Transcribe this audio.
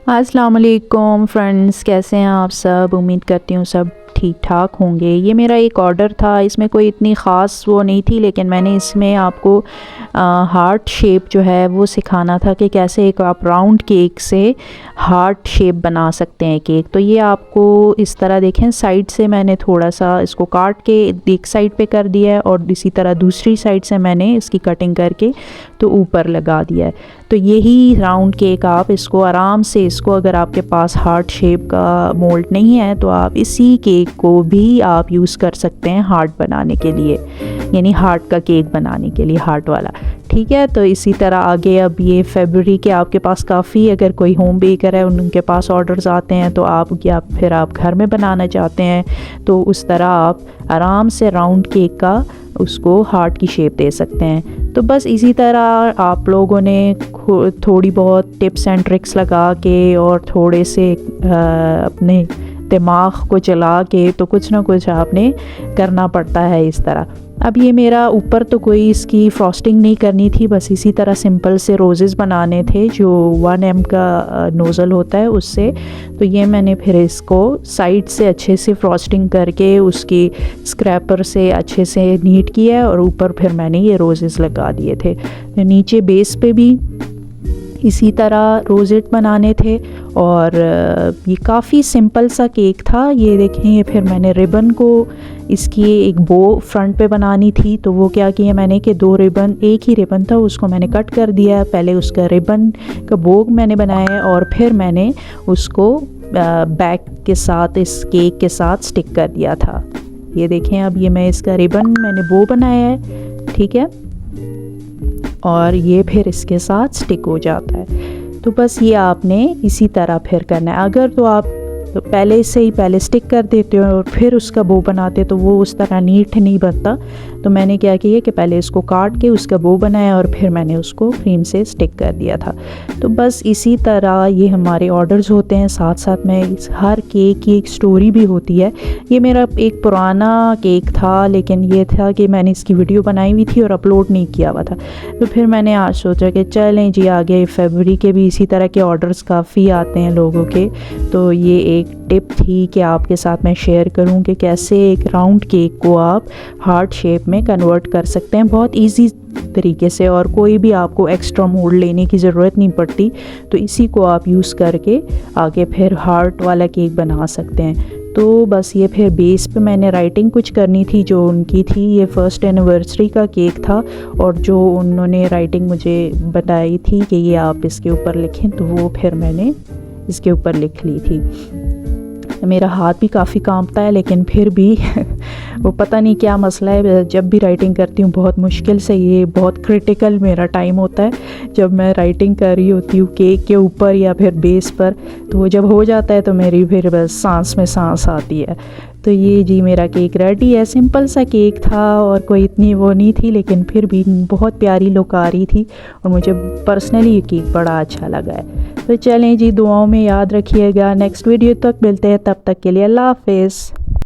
अस्सलाम वालेकुम फ्रेंड्स, कैसे हैं आप सब। उम्मीद करती हूँ सब ठीक ठाक होंगे। ये मेरा एक ऑर्डर था, इसमें कोई इतनी ख़ास वो नहीं थी, लेकिन मैंने इसमें आपको हार्ट शेप जो है वो सिखाना था कि कैसे एक आप राउंड केक से हार्ट शेप बना सकते हैं केक। तो ये आपको इस तरह देखें, साइड से मैंने थोड़ा सा इसको काट के एक साइड पे कर दिया है और इसी तरह दूसरी साइड से मैंने इसकी कटिंग करके तो ऊपर लगा दिया है। तो यही राउंड केक आप इसको आराम से, इसको अगर आपके पास हार्ट शेप का मोल्ड नहीं है तो आप इसी केक को भी आप यूज़ कर सकते हैं हार्ट बनाने के लिए, यानी हार्ट का केक बनाने के लिए, हार्ट वाला। ठीक है, तो इसी तरह आगे अब ये फरवरी के आपके पास काफ़ी, अगर कोई होम बेकर है उनके पास ऑर्डर्स आते हैं तो आप, या फिर आप घर में बनाना चाहते हैं तो उस तरह आप आराम से राउंड केक का उसको हार्ट की शेप दे सकते हैं। तो बस इसी तरह आप लोगों ने थोड़ी बहुत टिप्स एंड ट्रिक्स लगा के और थोड़े से अपने दिमाग को चला के तो कुछ ना कुछ आपने करना पड़ता है इस तरह। अब ये मेरा ऊपर तो कोई इसकी फ्रॉस्टिंग नहीं करनी थी, बस इसी तरह सिंपल से रोज़ेस बनाने थे जो 1 का नोज़ल होता है उससे। तो ये मैंने फिर इसको साइड से अच्छे से फ्रॉस्टिंग करके उसकी स्क्रैपर से अच्छे से नीट किया और ऊपर फिर मैंने ये रोज़ेस लगा दिए थे। तो नीचे बेस पे भी इसी तरह रोज़ेट बनाने थे और ये काफ़ी सिंपल सा केक था। ये देखें, ये फिर मैंने रिबन को इसकी एक बो फ्रंट पे बनानी थी, तो वो क्या किया मैंने कि 2 रिबन, एक ही रिबन था उसको मैंने कट कर दिया। पहले उसका रिबन का बोग मैंने बनाया और फिर मैंने उसको बैक के साथ, इस केक के साथ स्टिक कर दिया था। ये देखें, अब ये मैं इसका रिबन मैंने बो बनाया है, ठीक है, और ये फिर इसके साथ स्टिक हो जाता है। तो बस ये आपने इसी तरह फिर करना है। अगर तो आप तो पहले से ही पहले स्टिक कर देते हो और फिर उसका बो बनाते तो वो उस तरह नीट नहीं बनता। तो मैंने क्या किया कि पहले इसको काट के उसका बो बनाया और फिर मैंने उसको क्रीम से स्टिक कर दिया था। तो बस इसी तरह ये हमारे ऑर्डर्स होते हैं। साथ साथ में इस हर केक की एक स्टोरी भी होती है। ये मेरा एक पुराना केक था, लेकिन ये था कि मैंने इसकी वीडियो बनाई हुई थी और अपलोड नहीं किया हुआ था। तो फिर मैंने आज सोचा कि चलें जी, आगे फरवरी के भी इसी तरह के ऑर्डर्स काफ़ी आते हैं लोगों के, तो ये एक टिप थी कि आपके साथ मैं शेयर करूं कि कैसे एक राउंड केक को आप हार्ट शेप में कन्वर्ट कर सकते हैं बहुत इजी तरीके से, और कोई भी आपको एक्स्ट्रा मोल्ड लेने की ज़रूरत नहीं पड़ती। तो इसी को आप यूज़ करके आगे फिर हार्ट वाला केक बना सकते हैं। तो बस ये फिर बेस पे मैंने राइटिंग कुछ करनी थी जो उनकी थी। ये 1st एनिवर्सरी का केक था और जो उन्होंने राइटिंग मुझे बताई थी कि ये आप इसके ऊपर लिखें, तो वो फिर मैंने इसके ऊपर लिख ली थी। मेरा हाथ भी काफ़ी कांपता है, लेकिन फिर भी वो पता नहीं क्या मसला है, जब भी राइटिंग करती हूँ बहुत मुश्किल से, ये बहुत क्रिटिकल मेरा टाइम होता है जब मैं राइटिंग कर रही होती हूँ केक के ऊपर या फिर बेस पर। तो वो जब हो जाता है तो मेरी फिर बस सांस में सांस आती है। तो ये जी मेरा केक रेडी है। सिंपल सा केक था और कोई इतनी वो नहीं थी, लेकिन फिर भी बहुत प्यारी लुक आ रही थी और मुझे पर्सनली ये केक बड़ा अच्छा लगा है। तो चलें जी, दुआओं में याद रखिएगा। नेक्स्ट वीडियो तक मिलते हैं, तब तक के लिए अल्लाह हाफिज़।